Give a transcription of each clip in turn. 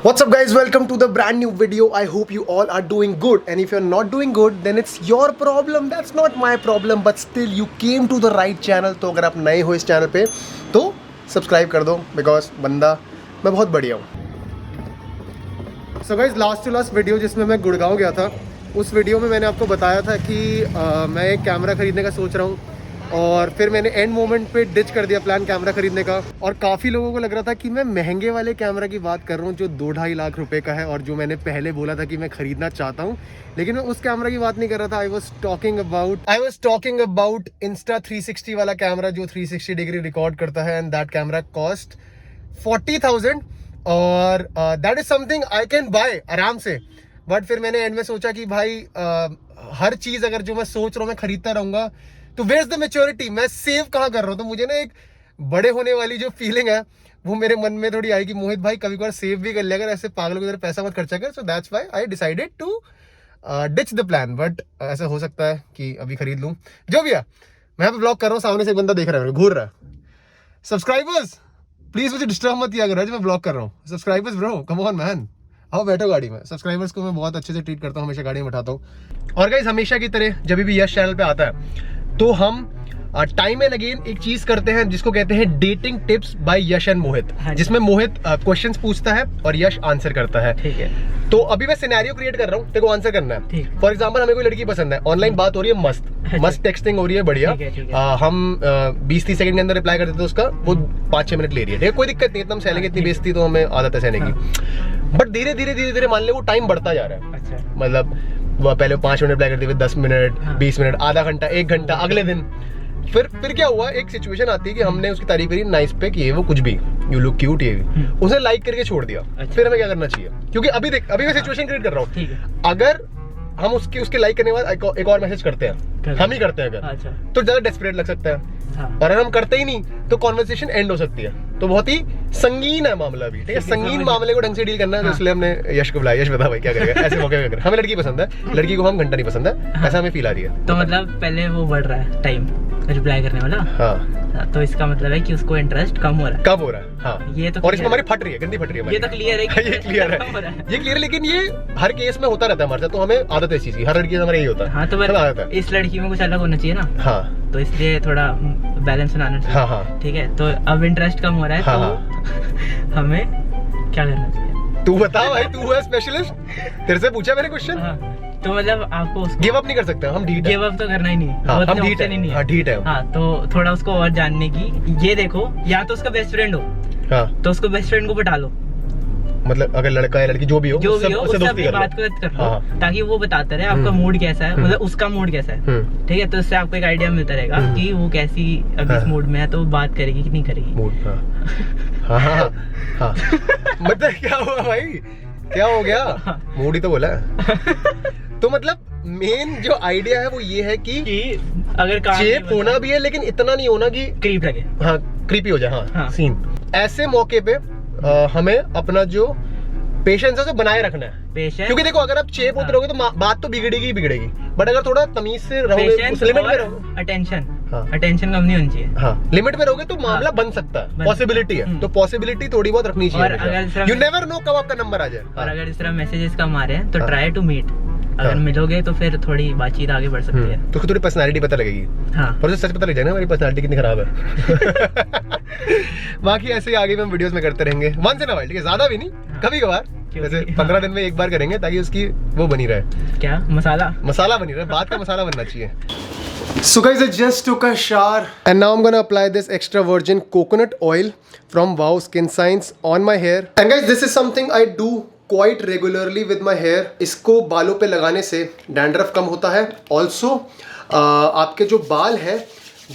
What's up guys, welcome to the brand new video. I hope you all are doing good, and if you're not doing good then it's your problem, that's not my problem, but still you came to the right channel. तो अगर आप नए हो इस channel पे तो subscribe कर दो, बिकॉज बंदा मैं बहुत बढ़िया हूँ. So guys, last to last video जिसमें मैं गुड़गांव गया था, उस वीडियो में मैंने आपको बताया था कि मैं एक कैमरा ख़रीदने का सोच रहा हूँ, और फिर मैंने एंड मोमेंट पे डिच कर दिया प्लान कैमरा ख़रीदने का. और काफ़ी लोगों को लग रहा था कि मैं महंगे वाले कैमरा की बात कर रहा हूँ जो 2-2.5 लाख रुपए का है, और जो मैंने पहले बोला था कि मैं ख़रीदना चाहता हूँ, लेकिन मैं उस कैमरा की बात नहीं कर रहा था. I was talking about Insta360 वाला कैमरा जो 360 डिग्री रिकॉर्ड करता है, एंड दैट कैमरा कॉस्ट 40,000, और that is something I can buy आराम से. बट फिर मैंने एंड में सोचा कि भाई हर चीज़ अगर जो मैं सोच रहा हूँ मैं ख़रीदता रहूँगा तो वेयर्स द मैच्योरिटी. मैं सेव कहाँ कर रहा हूँ. तो मुझे ना एक बड़े होने वाली जो फीलिंग है वो मेरे मन में थोड़ी आई कि मोहित भाई कभी बार सेव भी कर लिया अगर, ऐसे पागलों की तरह पैसा मत खर्चा कर. So that's why I decided to ditch the plan. But ऐसा हो सकता है कि अभी खरीद लूँ. जो भी है, मैं यहाँ पे ब्लॉग कर रहा हूँ, सामने से एक बंदा देख रहा है, घूर रहा है. सब्सक्राइबर्स प्लीज मुझे डिस्टर्ब मत किया करो जब मैं ब्लॉग कर रहा हूँ. Subscribers bro, come on man, आओ बैठो गाड़ी में. सब्सक्राइबर्स को मैं बहुत अच्छे से ट्रीट करता हूँ, हमेशा गाड़ी में बैठाता हूँ. और गाइस, हमेशा की तरह जब भी यश चैनल पे आता है तो हम टाइम एंड अगेन एक चीज करते हैं जिसको कहते हैं dating tips by Yash and Mohit, जिसमें मोहित क्वेश्चंस पूछता है और यश आंसर करता है. ठीक है. तो अभी मैं सिनेरियो क्रिएट कर रहा हूँ, तेरे को आंसर करना है. फॉर एग्जांपल, हमें कोई लड़की पसंद है, ऑनलाइन बात हो रही है, मस्त टेक्सटिंग हो रही है, बढ़िया. हम 20-30 सेकंड के अंदर रिप्लाई कर देते हैं उसका, वो 5-6 मिनट ले रही है. ठीक है, कोई दिक्कत नहीं, इतना हम सहलेंगे, इतनी बेइज्जती तो हमें आदत है सहने की. बट धीरे धीरे मान ले वो टाइम बढ़ता जा रहा है. मतलब वो पहले 5 मिनट रिप्लाई करते हुए 10 मिनट, 20 मिनट, आधा घंटा, 1 घंटा, अगले दिन. फिर क्या हुआ, एक सिचुएशन आती है कि हमने उसकी तारीफ करी, नाइस पे कि ये वो कुछ भी, यू लुक क्यूट, ये भी उसने लाइक करके छोड़ दिया. फिर हमें क्या करना चाहिए? क्योंकि अभी देख, अभी मैं सिचुएशन क्रिएट कर रहा हूँ. अगर हम उसके लाइक करने के बाद एक और मैसेज करते हैं, हम ही करते हैं अगर, तो ज्यादा डेस्परेट लग सकता है. और अगर हम करते ही नहीं तो कॉन्वर्सेशन एंड हो सकती है. तो बहुत ही संगीन है मामला भी. ठीक है, संगीन मामले को ढंग से डील करना है, तो इसलिए हमने यश को बुलाया. यश बता भाई क्या करेगा ऐसे मौके पे. हमें लड़की पसंद है, लड़की को हम घंटा नहीं पसंद है, ऐसा हमें फील आ रही है. तो मतलब पहले वो बढ़ रहा है टाइम रिप्लाई करने वाला. हाँ, तो इसका मतलब है कि उसको इंटरेस्ट कम हो रहा है. हाँ, ये तो, और इसमें हमारी फट रही है, गंदी फट रही है. ये तो क्लियर है. ये क्लियर है, लेकिन ये हर केस में होता रहता है हमारे साथ, तो हमें आदत है इस चीज की. हर लड़की से हमारा यही होता है. हाँ, तो इस लड़की में कुछ अलग होना चाहिए ना. हाँ, तो इसलिए थोड़ा बैलेंस बनाना चाहिए. हाँ. ठीक है, तो अब इंटरेस्ट कम हो रहा है. तो हमें क्या करना चाहिए? तू बता भाई, तू है स्पेशलिस्ट, तेरे से पूछा मैंने क्वेश्चन. तो मतलब आपको गिव अप नहीं कर सकते हम. ढीठ गिव अप तो करना ही नहीं. हाँ, हम ढीठ नहीं है. हाँ, ढीठ है. हाँ, तो थोड़ा उसको और जानने की, ये देखो, या तो उसका बेस्ट फ्रेंड हो. हाँ, तो उसको बेस्ट फ्रेंड को बैठा लो. मतलब अगर लड़का है लड़की जो भी हो उससे बात कर लो. हाँ, ताकि वो बताता रहे आपका मूड कैसा है, मतलब उसका मूड कैसा है. ठीक है, तो इससे आपको एक आइडिया मिलता रहेगा कि वो कैसी अभी इस मूड में है, तो वो बात करेगी कि नहीं करेगी. मूड. हाँ. मतलब क्या हुआ भाई, क्या हो गया? मूड ही तो बोला. तो मतलब मेन जो आइडिया है वो ये है कि अगर चेप होना भी है, लेकिन इतना नहीं होना कि क्रीप लगे. हाँ, क्रीपी हो जाए. हाँ, सीन. ऐसे मौके पे हमें अपना जो पेशेंस है उसे बनाए रखना है. क्योंकि देखो, अगर आप चेप होते रहोगे तो बात तो बिगड़ेगी. बट अगर थोड़ा तमीज से रहोगे, उस लिमिट में रहोगे, अटेंशन कम नहीं होनी चाहिए. हाँ, लिमिट में रहोगे तो मामला बन सकता है, पॉसिबिलिटी है. तो पॉसिबिलिटी थोड़ी बहुत रखनी चाहिए. यू नेवर नो कब आपका नंबर आ जाए. और अगर इस तरह मैसेजेस कम आ रहे हैं तो ट्राई टू मीट. अगर मिलोगे तो फिर थोड़ी बातचीत आगे बढ़ सकती है. तो थोड़ी पर्सनालिटी पता लगेगी. हाँ, और उसे सच पता लग जाए ना हमारी पर्सनालिटी कितनी खराब है. बाकी ऐसे ही आगे हम वीडियोस में करते रहेंगे, वंस इन अ व्हाइल. ठीक है, ज्यादा भी नहीं, कभी कभार, जैसे 15 दिन में एक बार करेंगे, ताकि उसकी वो बनी रहे. क्या मसाला बनी रहे, बात का मसाला बनना चाहिए. So guys, I just took a shower and now I'm gonna apply this extra virgin coconut oil from Wow Skin Science on my hair. And guys, this is something I do quite regularly with my hair. इसको बालों पे लगाने से dandruff कम होता है. Also आपके जो बाल हैं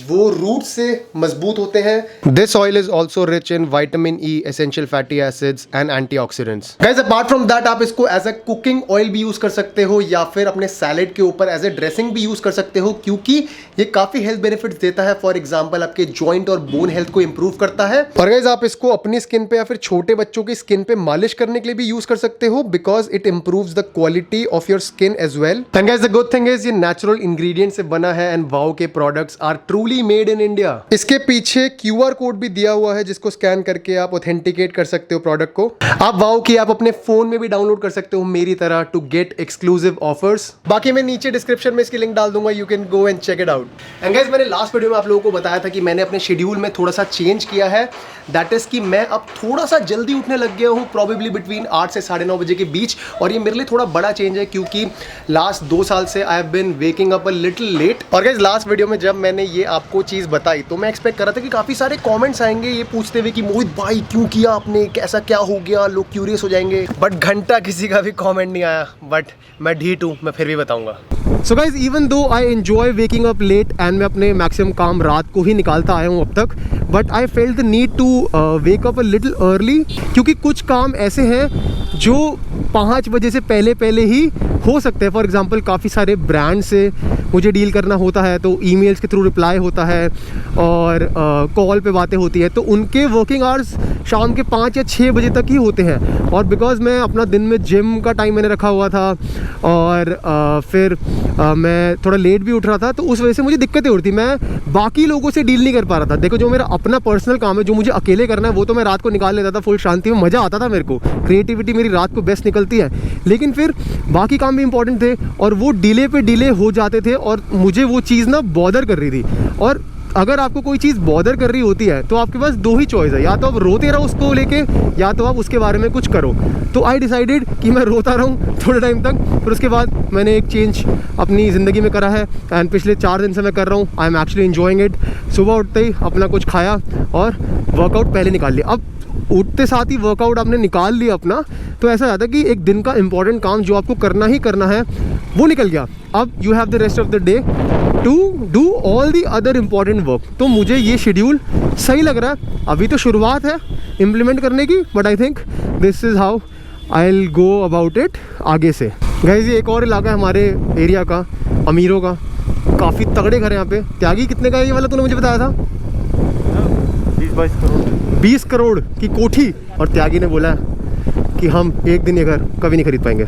वो रूट से मजबूत होते हैं. This oil is also rich in vitamin E, essential fatty acids and antioxidants. Guys, apart from that आप इसको एज अ कुकिंग ऑयल भी यूज कर सकते हो, या फिर अपने सैलेड के ऊपर एज ए ड्रेसिंग भी यूज कर सकते हो, क्योंकि ये काफी हेल्थ बेनिफिट्स देता है. फॉर एग्जांपल, आपके जॉइंट और बोन हेल्थ को इंप्रूव करता है. और गाइस, आप इसको अपनी स्किन पे या फिर छोटे बच्चों की स्किन पे मालिश करने के लिए भी यूज कर सकते हो, because it improves the quality of your skin as well. And guys, the good thing is ये नेचुरल इंग्रेडिएंट से बना है, एंड वाओ के products are true truly made in India. इसके पीछे QR कोड भी दिया हुआ है जिसको स्कैन करके आप ऑथेंटिकेट कर सकते हो प्रोडक्ट को। आप वाओ कि आप अपने फोन में भी डाउनलोड कर सकते हो मेरी तरह टू गेट एक्सक्लूसिव ऑफर्स। बाकी मैं नीचे डिस्क्रिप्शन में इसकी लिंक डाल दूंगा, you can go and check it out. And guys, मैंने लास्ट वीडियो में आप लोगों को बताया था कि मैंने अपने शेड्यूल में थोड़ा सा चेंज किया है। दैट इज कि मैं अब थोड़ा सा जल्दी उठने लग गया हूँ, प्रॉबेबली बिटवीन 8 से 9:30 बजे के बीच। और ये मेरे लिए थोड़ा बड़ा चेंज है क्योंकि लास्ट 2 साल से I have been waking up a little late. और गाइस, लास्ट वीडियो में जब मैंने ये आपको चीज़ बताई तो मैं एक्सपेक्ट कर रहा था कि काफ़ी सारे कमेंट्स आएंगे ये पूछते हुए कि मोहित भाई क्यों किया आपने, कैसा क्या हो गया, लोग क्यूरियस हो जाएंगे। बट घंटा किसी का भी कमेंट नहीं आया। बट मैं ढीठ हूँ, मैं फिर भी बताऊंगा। सो guys, even though I enjoy waking up late and मैं अपने मैक्सिमम काम रात को ही निकालता आया हूँ अब तक, but I felt the need to wake up a little early क्योंकि कुछ काम ऐसे हैं जो 5 बजे से पहले ही हो सकते हैं। फॉर एग्जांपल, काफ़ी सारे ब्रांड से मुझे डील करना होता है तो ईमेल्स के थ्रू रिप्लाई होता है और कॉल पे बातें होती है, तो उनके वर्किंग आवर्स शाम के 5 या 6 बजे तक ही होते हैं। और बिकॉज मैं अपना दिन में जिम का टाइम मैंने रखा हुआ था और फिर मैं थोड़ा लेट भी उठ रहा था, तो उस वजह से मुझे दिक्कतें हो रही थी। मैं बाकी लोगों से डील नहीं कर पा रहा था। देखो, जो मेरा अपना पर्सनल काम है जो मुझे अकेले करना है वो तो मैं रात को निकाल लेता था फुल शांति में, मज़ा आता था मेरे को, क्रिएटिविटी मेरी रात को बेस्ट निकलती है। लेकिन फिर बाकी काम भी इंपॉर्टेंट थे और वो डिले पे डिले हो जाते थे और मुझे वो चीज़ ना बॉदर कर रही थी। और अगर आपको कोई चीज़ बॉदर कर रही होती है तो आपके पास 2 ही चॉइस है, या तो आप रोते रहो उसको लेके या तो आप उसके बारे में कुछ करो। तो आई डिसाइडेड कि मैं रोता रहूँ थोड़े टाइम तक। फिर उसके बाद मैंने एक चेंज अपनी ज़िंदगी में करा है एंड पिछले 4 दिन से मैं कर रहा हूँ। I am actually enjoying it. सुबह उठते ही अपना कुछ खाया और वर्कआउट पहले निकाल लिया। अब उठते साथ ही वर्कआउट आपने निकाल लिया अपना, तो ऐसा जाता है कि एक दिन का इंपॉर्टेंट काम जो आपको करना ही करना है वो निकल गया। अब you have the rest of the day to do all the other important work. तो मुझे ये शेड्यूल सही लग रहा है। अभी तो शुरुआत है इम्प्लीमेंट करने की, but I think this is how I will go about it आगे से। गाइस, ये एक और इलाका है हमारे एरिया का, अमीरों का। काफ़ी तगड़े घर हैं यहाँ पे। त्यागी, कितने का है ये वाला तूने मुझे बताया था? 20-22 करोड़। 20 करोड़ की कोठी। और त्यागी ने बोला कि हम एक दिन ये घर कभी नहीं खरीद पाएंगे।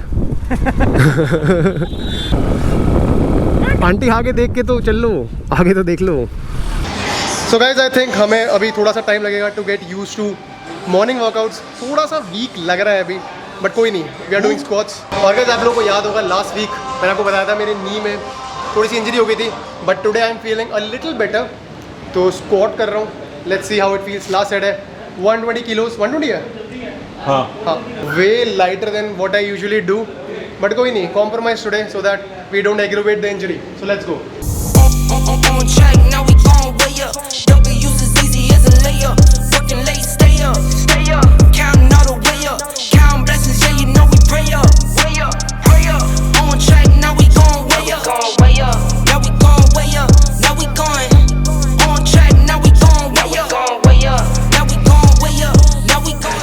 आंटी आगे देख के तो चल लो, आगे तो देख लो। सो गाइज, आई थिंक हमें अभी थोड़ा सा टाइम लगेगा to get used to morning workouts. थोड़ा सा वीक लग रहा है अभी, बट कोई नहीं, वी आर डूइंग स्क्वाट्स। और गाइज, आप लोगों को याद होगा लास्ट वीक मैंने आपको बताया था मेरे नी में थोड़ी सी इंजरी हो गई थी, but today I am feeling a little better. तो स्क्वाट कर रहा हूँ, let's see how it feels. Last set है 120 किलोज। 120 है? हाँ, way lighter than what I usually do, but कोई नहीं, compromise today so that we don't aggravate the injury. So let's go.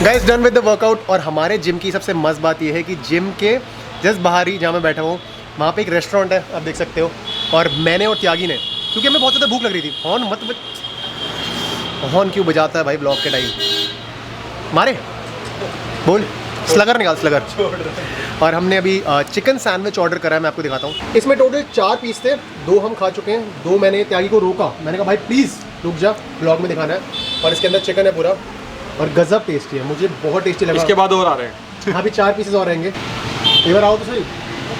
Guys, done with the workout. और हमारे gym की सबसे मस्त बात यह है कि जिम के जस्ट बाहर ही जहाँ मैं बैठा हूँ वहाँ पे एक रेस्टोरेंट है, आप देख सकते हो। और मैंने और त्यागी ने, क्योंकि हमें बहुत ज़्यादा भूख लग रही थी, हॉर्न क्यों बजाता है भाई ब्लॉग के टाइम? मारे बोल, स्लगर निकाल, स्लगर। और हमने अभी चिकन सैंडविच ऑर्डर करा है, मैं आपको दिखाता हूँ। इसमें टोटल 4 पीस थे, 2 हम खा चुके हैं, 2 मैंने त्यागी को रोका। मैंने कहा भाई प्लीज़ रुक जा, ब्लॉग में दिखाना है। और इसके अंदर चिकन है पूरा और गजब टेस्टी है, मुझे बहुत टेस्टी लगा। इसके बाद और आ रहे हैं। हाँ, अभी 4 पीसेस और रहेंगे। एक बार आओ तो सही।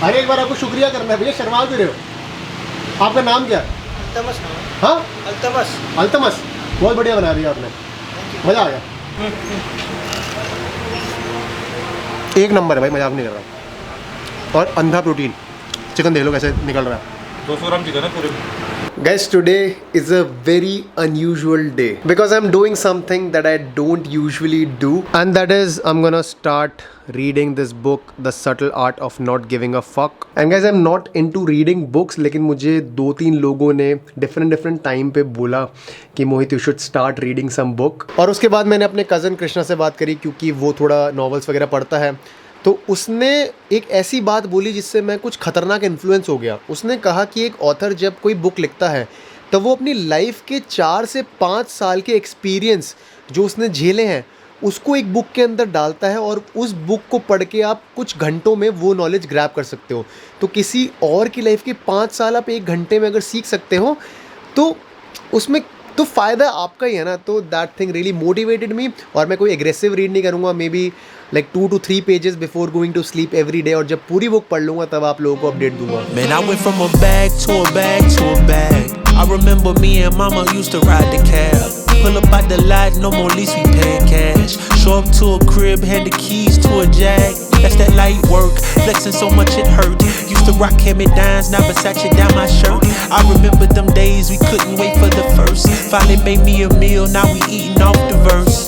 अरे एक बार आपको शुक्रिया करना है भैया, शर्मा भी रहे हो। आपका नाम क्या है? अल्तमस। हाँ, अल्तमस। अल्तमस, बहुत बढ़िया बना दिया आपने, मज़ा आ गया। एक नंबर है भाई, मजाक नहीं कर रहा। और अंधा प्रोटीन चिकन देख लो कैसे निकल रहा है। 200 ग्राम चिकन है पूरे। Guys, today is a very unusual day because I'm doing something that I don't usually do, and that is I'm gonna start reading this book, The Subtle Art of Not Giving a Fuck. And guys, I'm not into reading books, लेकिन मुझे 2-3 लोगों ने different time पे बोला कि मोहित you should start reading some book. और उसके बाद मैंने अपने कज़न कृष्णा से बात करी क्योंकि वो थोड़ा नॉवेल्स वगैरह पढ़ता है, तो उसने एक ऐसी बात बोली जिससे मैं कुछ ख़तरनाक इन्फ्लुएंस हो गया। उसने कहा कि एक ऑथर जब कोई बुक लिखता है तो वो अपनी लाइफ के 4 से 5 साल के एक्सपीरियंस जो उसने झेले हैं उसको एक बुक के अंदर डालता है, और उस बुक को पढ़ के आप कुछ घंटों में वो नॉलेज ग्रैब कर सकते हो। तो किसी और की लाइफ के 5 साल आप 1 घंटे में अगर सीख सकते हो तो उसमें तो फ़ायदा आपका ही है ना, तो that thing really motivated me. और मैं कोई एग्रेसिव रीड नहीं करूँगा, may be like 2 to 3 pages before going to sleep every day, और जब पूरी बुक पढ़ लूँगा तब आप लोगों को अपडेट दूंगा। Man, I went from a bag to a bag to a bag. I remember me and mama used to ride the cab. Pull up out the lot, no more lease, we paying cash. Show up to a crib, hand the keys to a Jag. That's that light work, flexing so much it hurt. Used to rock hand-me-downs, now Versace down my shirt. I remember them days we couldn't wait for the first. Finally made me a meal, now we eating off the verse.